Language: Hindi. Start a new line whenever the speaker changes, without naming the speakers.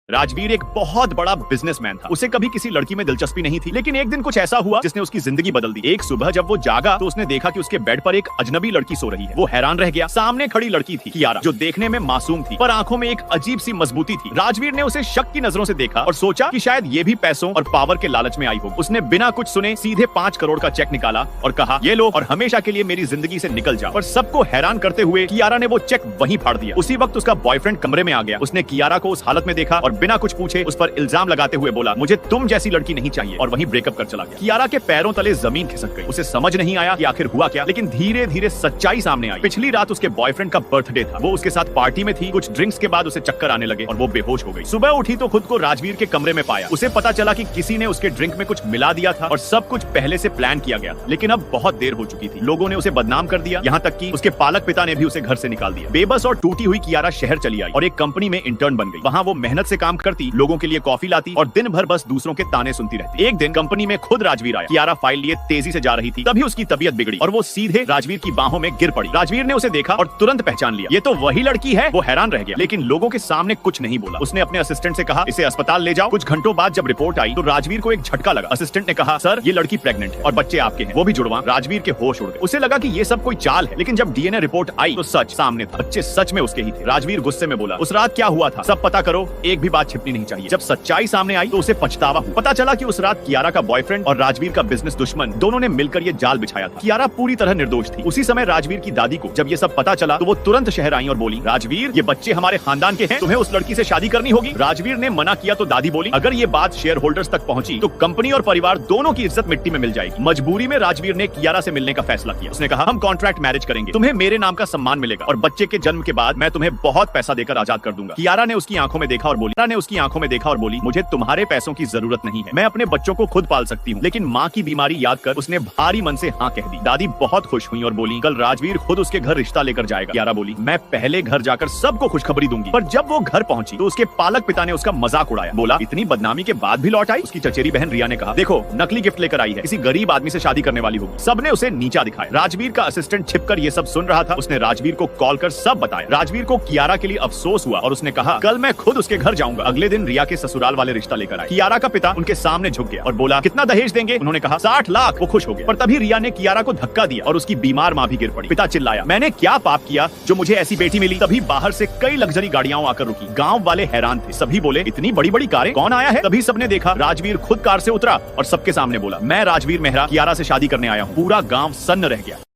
राजवीर एक बहुत बड़ा बिजनेसमैन था। उसे कभी किसी लड़की में दिलचस्पी नहीं थी, लेकिन एक दिन कुछ ऐसा हुआ जिसने उसकी जिंदगी बदल दी। एक सुबह जब वो जागा तो उसने देखा कि उसके बेड पर एक अजनबी लड़की सो रही है। वो हैरान रह गया। सामने खड़ी लड़की थी कियारा, जो देखने में मासूम थी पर आंखों में एक अजीब सी मजबूती थी। राजवीर ने उसे शक की नजरों से देखा और सोचा कि शायद ये भी पैसों और पावर के लालच में आई होगी। उसने बिना कुछ सुने सीधे 5 करोड़ का चेक निकाला और कहा, ये लो और हमेशा के लिए मेरी जिंदगी से निकल जाओ। पर सबको हैरान करते हुए कियारा ने वो चेक वहीं फाड़ दिया। उसी वक्त उसका बॉयफ्रेंड कमरे में आ गया। उसने कियारा को उस हालत में देखा और बिना कुछ पूछे उस पर इल्जाम लगाते हुए बोला, मुझे तुम जैसी लड़की नहीं चाहिए, और वहीं ब्रेकअप कर चला गया। कियारा के पैरों तले जमीन खिसक गई। उसे समझ नहीं आया कि आखिर हुआ क्या, लेकिन धीरे धीरे सच्चाई सामने आई। पिछली रात उसके बॉयफ्रेंड का बर्थडे था। वो उसके साथ पार्टी में थी। कुछ ड्रिंक्स के बाद उसे चक्कर आने लगे और वो बेहोश हो गई। सुबह उठी तो खुद को राजवीर के कमरे में पाया। उसे पता चला कि किसी ने उसके ड्रिंक में कुछ मिला दिया था और सब कुछ पहले से प्लान किया गया था। लेकिन अब बहुत देर हो चुकी थी। लोगों ने उसे बदनाम कर दिया, यहाँ तक कि उसके पालक पिता ने भी उसे घर से निकाल दिया। बेबस और टूटी हुई कियारा शहर चली आई और एक कंपनी में इंटर्न बन गई। वहाँ वो मेहनत से काम करती, लोगों के लिए कॉफी लाती और दिन भर बस दूसरों के ताने सुनती रहती। एक दिन कंपनी में खुद राजवीर आया। कियारा फाइल लिए तेजी से जा रही थी, तभी उसकी तबीयत बिगड़ी और वो सीधे राजवीर की बाहों में गिर पड़ी। राजवीर ने उसे देखा और तुरंत पहचान लिया, ये तो वही लड़की है। वो हैरान रह गया, लेकिन लोगों के सामने कुछ नहीं बोला। उसने अपने असिस्टेंट से कहा, इसे अस्पताल ले जाओ। कुछ घंटों बाद जब रिपोर्ट आई तो राजवीर को एक झटका लगा। असिस्टेंट ने कहा, सर ये लड़की प्रेग्नेंट है और बच्चे आपके हैं, वो भी जुड़वा। राजवीर के होश उड़ गए। उसे लगा कि ये सब कोई चाल है, लेकिन जब डीएनए रिपोर्ट आई तो सच सामने था। बच्चे सच में उसके ही थे। राजवीर गुस्से में बोला, उस रात क्या हुआ था सब पता करो, एक भी बात छिपनी नहीं चाहिए। जब सच्चाई सामने आई तो उसे पछतावा हुआ। पता चला कि उस रात कियारा का बॉयफ्रेंड और राजवीर का बिजनेस दुश्मन दोनों ने मिलकर ये जाल बिछाया था। कियारा पूरी तरह निर्दोष थी। उसी समय राजवीर की दादी को जब ये सब पता चला तो वो तुरंत शहर आई और बोली, राजवीर ये बच्चे हमारे खानदान के हैं, तुम्हें उस लड़की से शादी करनी होगी। राजवीर ने मना किया तो दादी बोली, अगर ये बात शेयर होल्डर्स तक पहुंची तो कंपनी और परिवार दोनों की इज्जत मिट्टी में मिल जाएगी। मजबूरी में राजवीर ने कियारा से मिलने का फैसला किया। उसने कहा, हम कॉन्ट्रैक्ट मैरिज करेंगे, तुम्हें मेरे नाम का सम्मान मिलेगा और बच्चे के जन्म के बाद मैं तुम्हें बहुत पैसा देकर आजाद कर दूंगा। कियारा ने उसकी आंखों में देखा और बोली, मुझे तुम्हारे पैसों की जरूरत नहीं है, मैं अपने बच्चों को खुद पाल सकती हूँ। लेकिन माँ की बीमारी याद कर उसने भारी मन से हाँ कह दी। दादी बहुत खुश हुई और बोली, कल राजवीर खुद उसके घर रिश्ता लेकर जाएगा। कियारा बोली, मैं पहले घर जाकर सबको खुशखबरी दूंगी। पर जब वो घर पहुंची तो उसके पालक पिता ने उसका मजाक उड़ाया। बोला, इतनी बदनामी के बाद भी लौट आई। उसकी चचेरी बहन रिया ने कहा, देखो नकली गिफ्ट लेकर आई है, किसी गरीब आदमी से शादी करने वाली होगी। सबने उसे नीचा दिखाया। राजवीर का असिस्टेंट छिपकर ये सब सुन रहा था। उसने राजवीर को कॉल कर सब बताया। राजवीर को कियारा के लिए अफसोस हुआ और उसने कहा, कल मैं खुद उसके घर जाऊंगा। अगले दिन रिया के ससुराल वाले रिश्ता लेकर आए। कियारा का पिता उनके सामने झुक गया और बोला, कितना दहेज देंगे? उन्होंने कहा, 60 लाख। वो खुश हो गए। पर तभी रिया ने कियारा को धक्का दिया और उसकी बीमार माँ भी गिर पड़ी। पिता चिल्लाया, मैंने क्या पाप किया जो मुझे ऐसी बेटी मिली? तभी बाहर से कई लग्जरी गाड़ियां आकर रुकी। गांव वाले हैरान थे। सभी बोले, इतनी बड़ी बड़ी कारें, कौन आया है? तभी सबने देखा राजवीर खुद कार से उतरा और सबके सामने बोला, मैं राजवीर मेहरा कियारा से शादी करने आया हूँ। पूरा गांव सन्न रह गया।